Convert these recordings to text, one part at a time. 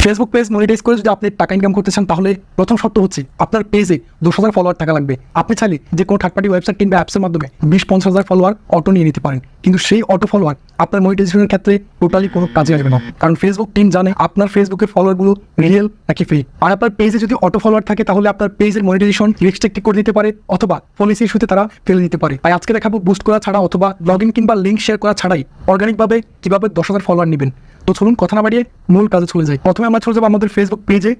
Facebook page monetize করে যদি আপনি টাকা ইনকাম করতে চান তাহলে প্রথম শর্ত হচ্ছে আপনার পেজে 10,000 ফলোয়ার থাকা লাগবে। আপনি চাইলে যে কোনো থার্ড পার্টি ওয়েবসাইট কিংবা অ্যাপসের মাধ্যমে 20-50,000 ফলোয়ার অটো নিয়ে নিতে পারেন, কিন্তু সেই অটো ফলোয়ার আপনার মনিটাইজেশনের ক্ষেত্রে টোটালি কোনো কাজে আসবে না, কারণ ফেসবুক টিম জানে আপনার ফেসবুকের ফলোয়ারগুলো রিয়েল নাকি ফেক। আর আপনার পেজে যদি অটো ফলোয়ার থাকে তাহলে আপনার পেজের মনিটাইজেশন রেস্ট্রিক্ট করে দিতে পারে অথবা পলিসি ইস্যুতে তারা ফেলে দিতে পারে। তাই আজকে দেখাবো বুস্ট করা ছাড়া অথবা লগ ইন কিংবা লিঙ্ক শেয়ার করা ছাড়াই অর্গানিকভাবে কীভাবে 10,000 ফলোয়ার নেবেন। তো চলুন কথা না বাড়িয়ে মূল কাজে চলে যাই। প্রথমে আমরা চলে যাবো আমাদের ফেসবুক পেজে।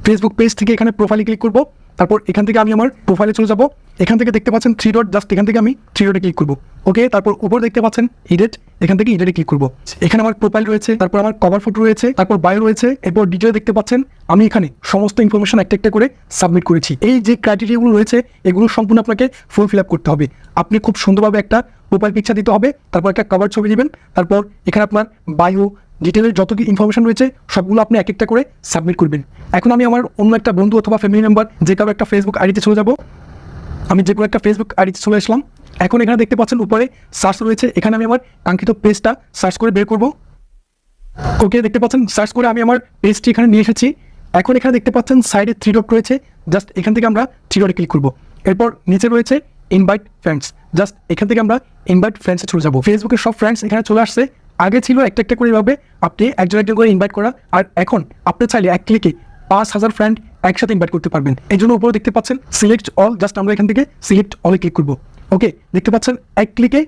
ফেসবুক পেজ থেকে এখানে প্রোফাইলে ক্লিক করবো, তারপর এখান থেকে আমি আমার প্রোফাইলে চলে যাবো। এখান থেকে দেখতে পাচ্ছেন 3 ডট, জাস্ট এখান থেকে আমি 3 ডটে ক্লিক করবো। ওকে, তারপর উপর দেখতে পাচ্ছেন এডিট, এখান থেকে এডিটে ক্লিক করবো। এখানে আমার প্রোফাইল রয়েছে, তারপর আমার কভার ফটো রয়েছে, তারপর বায়ো রয়েছে, এরপর ডিটেল দেখতে পাচ্ছেন। আমি এখানে সমস্ত ইনফরমেশন একটা একটা করে সাবমিট করেছি। এই যে ক্রাইটেরিয়াগুলো রয়েছে এগুলো সম্পূর্ণ আপনাকে ফুল ফিল আপ করতে হবে। আপনি খুব সুন্দরভাবে একটা প্রোফাইল পিকচার দিতে হবে, তারপর একটা কভার ছবি দিবেন, তারপর এখানে আপনার বায়ো ডিটেলের যত কি ইনফরমেশন রয়েছে সবগুলো আপনি এক একটা করে সাবমিট করবেন। এখন আমি আমার অন্য একটা বন্ধু অথবা ফ্যামিলি মেম্বার যে কারো একটা ফেসবুক আইডিতে চলে যাব। আমি যে কোনো একটা ফেসবুক আইডিতে চলে আসলাম। এখন এখানে দেখতে পাচ্ছেন উপরে সার্চ রয়েছে, এখানে আমি আমার কাঙ্ক্ষিত পেজটা সার্চ করে বের করব। ওকে, দেখতে পাচ্ছেন সার্চ করে আমি আমার পেজটি এখানে নিয়ে এসেছি। এখন এখানে দেখতে পাচ্ছেন সাইডে 3 ডট রয়েছে, জাস্ট এখান থেকে আমরা 3 ডটে ক্লিক করব। এরপর নিচে রয়েছে ইনভাইট ফ্রেন্ডস, জাস্ট এখান থেকে আমরা ইনভাইট ফ্রেন্ডসে চলে যাব। ফেসবুকের সব ফ্রেন্ডস এখানে চলে আসছে। আগে ছিল একটা একটা করে এভাবে আপনি একজন একজন করে ইনভাইট করা, আর এখন আপনি চাইলে এক ক্লিকে 5,000 ফ্রেন্ড একসাথে ইনভাইট করতে পারবেন। এই জন্য উপরে দেখতে পাচ্ছেন সিলেক্ট অল, জাস্ট আমরা এখান থেকে সিলেক্ট অলে ক্লিক করব। ওকে, দেখতে পাচ্ছেন এক ক্লিকে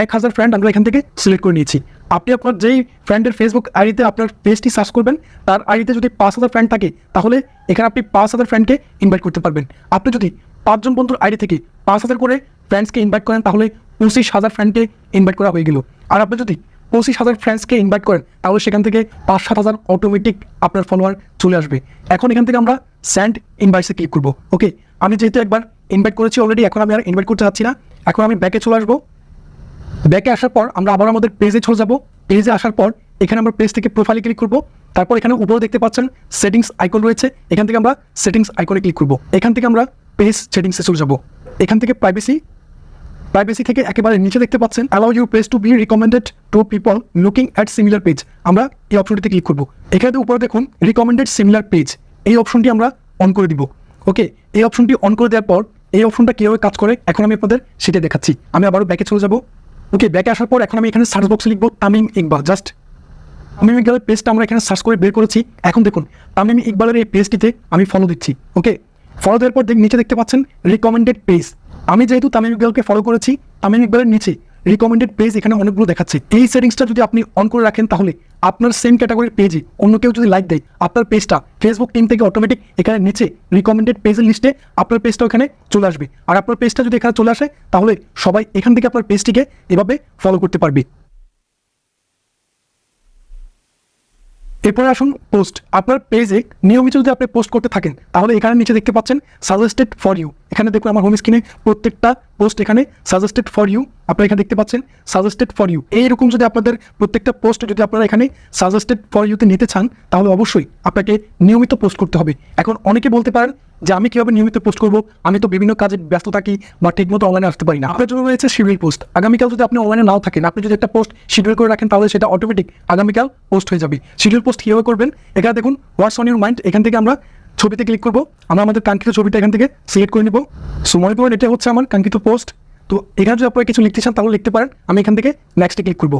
1,000 ফ্রেন্ড আমরা এখান থেকে সিলেক্ট করে নিয়েছি। আপনি আপনার যেই ফ্রেন্ডের ফেসবুক আইডিতে আপনার পেজটি সার্চ করবেন তার আইডিতে যদি 5,000 ফ্রেন্ড থাকে তাহলে এখানে আপনি 5,000 ফ্রেন্ডকে ইনভাইট করতে পারবেন। আপনি যদি 5 জন বন্ধুর আইডি থেকে 5,000 করে ফ্রেন্ডসকে ইনভাইট করেন তাহলে 25,000 ফ্রেন্ডকে ইনভাইট করা হয়ে গেল। আর আপনি যদি 25,000 ফ্রেন্ডসকে ইনভাইট করেন তাহলে সেখান থেকে 5-7,000 অটোমেটিক আপনার ফলোয়ার চলে আসবে। এখন এখান থেকে আমরা সেন্ড ইনভাইটসে ক্লিক করব। ওকে, আমি যেহেতু একবার ইনভাইট করেছি অলরেডি, এখন আমি আর ইনভাইট করতে চাচ্ছি না। এখন আমি ব্যাকে চলে আসবো। ব্যাকে আসার পর আমরা আবার আমাদের পেজে চলে যাব। পেজে আসার পর এখানে আমরা পেজ থেকে প্রোফাইলে ক্লিক করব। তারপর এখানে উপরে দেখতে পাচ্ছেন সেটিংস আইকন রয়েছে, এখান থেকে আমরা সেটিংস আইকনে ক্লিক করব। এখান থেকে আমরা পেজ সেটিংসে চলে যাব। এখান থেকে প্রাইভেসি থেকে একেবারে নিচে দেখতে পাচ্ছেন allow your page to be recommended to people looking at similar page, আমরা এই অপশনটিতে ক্লিক করব। এখানে উপরে দেখুন রিকমেন্ডেড সিমিলার পেজ, এই অপশনটি আমরা অন করে দিব। ওকে, এই অপশনটি অন করে দেওয়ার পর এই অপশনটা কীভাবে কাজ করে এখন আমি আপনাদের সেটা দেখাচ্ছি। আমি আবারও ব্যাকে চলে যাব। ওকে, ব্যাকে আসার পর এখন আমি এখানে সার্চ বক্সে লিখবো তামিম ইকবাল, জাস্ট তামিম ইকবালের পেজটা আমরা এখানে সার্চ করে বের করেছি। এখন দেখুন তামিম ইকবালের এই পেজটিতে আমি ফলো দিচ্ছি। ওকে, ফলো দেওয়ার পর নিচে দেখতে পাচ্ছেন রিকমেন্ডেড পেজ। আমি যেহেতু তামিম ইকবালকে ফলো করেছি, তামিম ইকবালের নিচে রিকমেন্ডেড পেজ এখানে অনেকগুলো দেখাচ্ছে। এই সেটিংসটা যদি আপনি অন করে রাখেন তাহলে আপনার সেম ক্যাটাগরির পেজে অন্য কেউ যদি লাইক দেয় আপনার পেজটা ফেসবুক টিম থেকে অটোমেটিক এখানে নিচে রিকমেন্ডেড পেজের লিস্টে আপনার পেজটা ওখানে চলে আসবে। আর আপনার পেজটা যদি এখানে চলে আসে তাহলে সবাই এখান থেকে আপনার পেজটিকে এভাবে ফলো করতে পারবে। এরপরে আসুন পোস্ট। আপনার পেজে নিয়মিত যদি আপনি পোস্ট করতে থাকেন তাহলে এখানে নিচে দেখতে পাচ্ছেন সাজেস্টেড ফর ইউ। এখানে দেখুন আমার হোম স্ক্রিনে প্রত্যেকটা পোস্ট এখানে সাজেস্টেড ফর ইউ, আপনারা এখানে দেখতে পাচ্ছেন সাজেস্টেড ফর ইউ। এইরকম যদি আপনাদের প্রত্যেকটা পোস্ট যদি আপনারা এখানে সাজেস্টেড ফর ইউতে নিতে চান তাহলে অবশ্যই আপনাকে নিয়মিত পোস্ট করতে হবে। এখন অনেকে বলতে পারেন যে আমি কীভাবে নিয়মিত পোস্ট করবো, আমি তো বিভিন্ন কাজে ব্যস্ত থাকি বা ঠিকমতো অনলাইনে আসতে পারি না। আপনার জন্য রয়েছে শিডিউল পোস্ট। আগামীকাল যদি আপনি অনলাইনে নাও থাকেন, আপনি যদি একটা পোস্ট শিডিউল করে রাখেন তাহলে সেটা অটোমেটিক আগামীকাল পোস্ট হয়ে যাবে। শিডিউল পোস্ট কীভাবে করবেন, এখানে দেখুন হোয়াটস অন ইউর মাইন্ড, এখান থেকে আমরা ছবিতে ক্লিক করবো। আমরা আমাদের কাঙ্ক্ষিত ছবিটা এখান থেকে সিলেক্ট করে নিব। সময় পর এটা হচ্ছে আমার কাঙ্ক্ষিত পোস্ট। তো এখানে যদি আপনারা কিছু লিখতে চান তাহলে লিখতে পারেন। আমি এখান থেকে নেক্সটে ক্লিক করবো।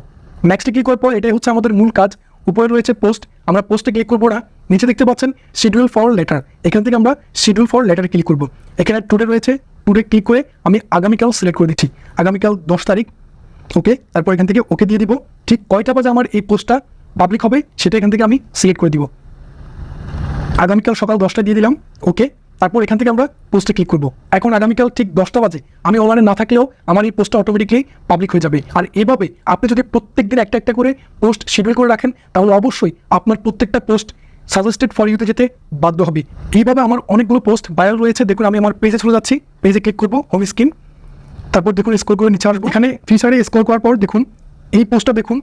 নেক্সটে ক্লিক করার পর এটাই হচ্ছে আমাদের মূল কাজ। উপরে রয়েছে পোস্ট, আমরা পোস্টে ক্লিক করবো না। নিচে দেখতে পাচ্ছেন শিডিউল ফর লেটার, এখান থেকে আমরা শিডিউল ফর লেটারে ক্লিক করবো। এখানে টুডে রয়েছে, টুডে ক্লিক করে আমি আগামীকাল সিলেক্ট করে দিচ্ছি, আগামীকাল 10 তারিখ। ওকে, তারপর এখান থেকে ওকে দিয়ে দিব। ঠিক কয়টা বাজে আমার এই পোস্টটা পাবলিক হবে সেটা এখান থেকে আমি সিলেক্ট করে দিব। আগামীকাল সকাল 10টা দিয়ে দিলাম। ওকে, তারপর এখান থেকে আমরা পোস্টে ক্লিক করবো। এখন আগামীকাল ঠিক 10টা বাজে আমি অনলাইনে না থাকলেও আমার এই পোস্টটা অটোমেটিকলি পাবলিক হয়ে যাবে। আর এভাবে আপনি যদি প্রত্যেক দিন একটা একটা করে পোস্ট শিডিউল করে রাখেন তাহলে অবশ্যই আপনার প্রত্যেকটা পোস্ট সাজেস্টেড ফর ইউতে যেতে বাধ্য হবে। এইভাবে আমার অনেকগুলো পোস্ট ভাইরাল রয়েছে। দেখুন আমি আমার পেজে চলে যাচ্ছি, পেজে ক্লিক করবো, হোম স্ক্রিন, তারপর দেখুন স্ক্রল করে নিচে আসবো। এখানে ফিচারে স্ক্রল করার পর দেখুন এই পোস্টটা, দেখুন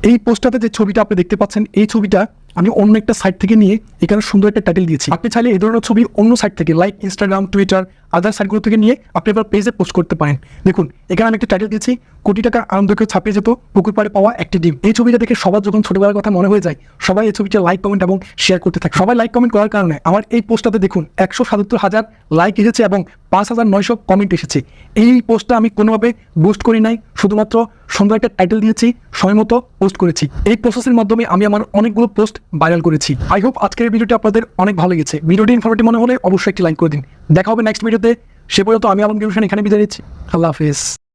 এই পোস্টটাতে যে ছবিটা আপনি দেখতে পাচ্ছেন এই ছবিটা আমি অন্য একটা সাইট থেকে নিয়ে এখানে সুন্দর একটা টাইটেল দিয়েছি। আপনি চাইলে এই ধরনের ছবি অন্য সাইট থেকে লাইক ইনস্টাগ্রাম, টুইটার, আদার সাইটগুলো থেকে নিয়ে আপনি আপনার পেজে পোস্ট করতে পারেন। দেখুন এখানে আমি একটা টাইটেল দিয়েছি, কোটি টাকা আনন্দকে ছাপিয়ে যেত পুকুর পাড়ে পাওয়া একটি ডিম। এই ছবিটা দেখে সবার যখন ছোটবেলার কথা মনে হয়ে যায়, সবাই এই ছবিটা লাইক, কমেন্ট এবং শেয়ার করতে থাকে। সবাই লাইক কমেন্ট করার কারণে আমার এই পোস্টটাতে দেখুন 177,000 লাইক এসেছে এবং 5,900 কমেন্ট এসেছে। এই পোস্টটা আমি কোনোভাবে বুস্ট করি নাই, শুধুমাত্র সুন্দর একটা টাইটেল দিয়েছি, সময় মতো পোস্ট করেছি। এই প্রসেসের মাধ্যমে আমি আমার অনেকগুলো পোস্ট ভাইরাল করেছি। আই হোপ আজকের ভিডিওটি আপনাদের অনেক ভালো লেগেছে। ভিডিওটি ইনফরমেটিভ মনে হলে অবশ্যই একটি লাইক করে দিন। দেখা হবে নেক্সট ভিডিওতে। সে পর্যন্ত আমি আলমগীর হোসেন এখানে বিদায় নিচ্ছি। আল্লাহ হাফেজ।